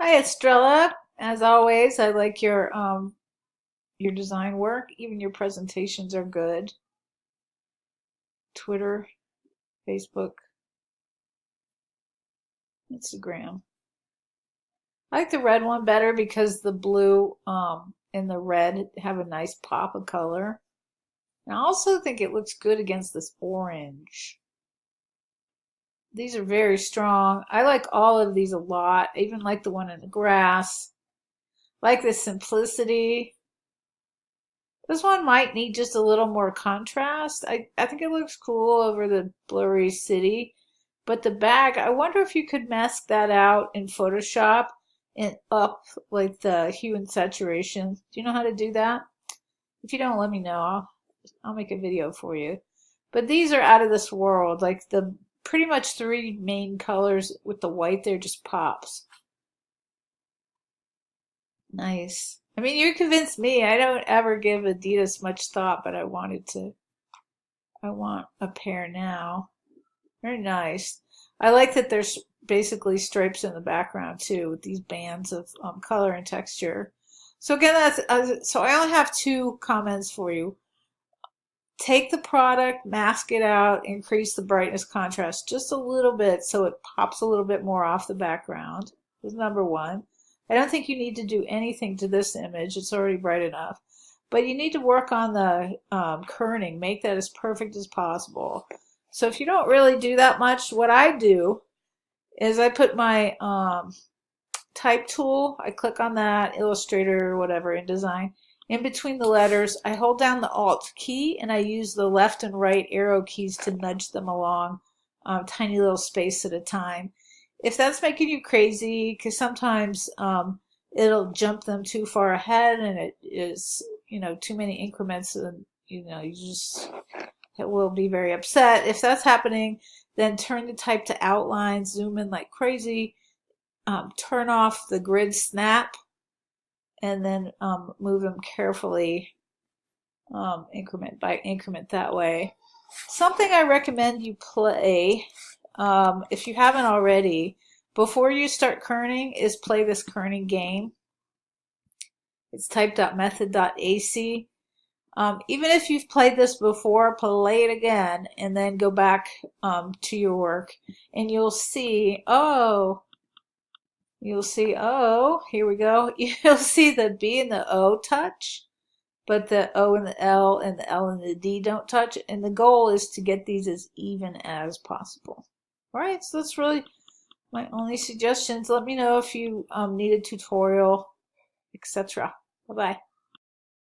Hi, Estrella. As always, I like your design work. Even your presentations are good. Twitter, Facebook, Instagram. I like the red one better because the blue and the red have a nice pop of color. And I also think it looks good against this orange. These are very strong. I like all of these a lot. I even like the one in the grass. Like the simplicity. This one might need just a little more contrast. I think it looks cool over the blurry city. But the bag, I wonder if you could mask that out in Photoshop and up like the hue and saturation. Do you know how to do that? If you don't, let me know. I'll make a video for you. But these are out of this world. Like the pretty much three main colors with the white there just pops. Nice. I mean, you convinced me. I don't ever give Adidas much thought, but I wanted to. I want a pair now. Very nice. I like that there's basically stripes in the background too, with these bands of color and texture. So again, so I only have two comments for you. Take the product, mask it out, increase the brightness contrast just a little bit so it pops a little bit more off the background. Is number one. I don't think you need to do anything to this image. It's already bright enough. But you need to work on the kerning, make that as perfect as possible. So if you don't really do that much, what I do is I put my type tool, I click on that, Illustrator or whatever, InDesign. In between the letters, I hold down the Alt key and I use the left and right arrow keys to nudge them along tiny little space at a time. If that's making you crazy, because sometimes it'll jump them too far ahead and it is, too many increments and, you just will be very upset. If that's happening, then turn the type to outline, zoom in like crazy, turn off the grid snap, and then move them carefully, increment by increment that way. Something I recommend you play, if you haven't already, before you start kerning, is play this kerning game. It's type.method.ac. Even if you've played this before, play it again and then go back to your work and you'll see, here we go. You'll see the B and the O touch, but the O and the L and the D don't touch. And the goal is to get these as even as possible. All right, so that's really my only suggestions. Let me know if you need a tutorial, etc. Bye-bye.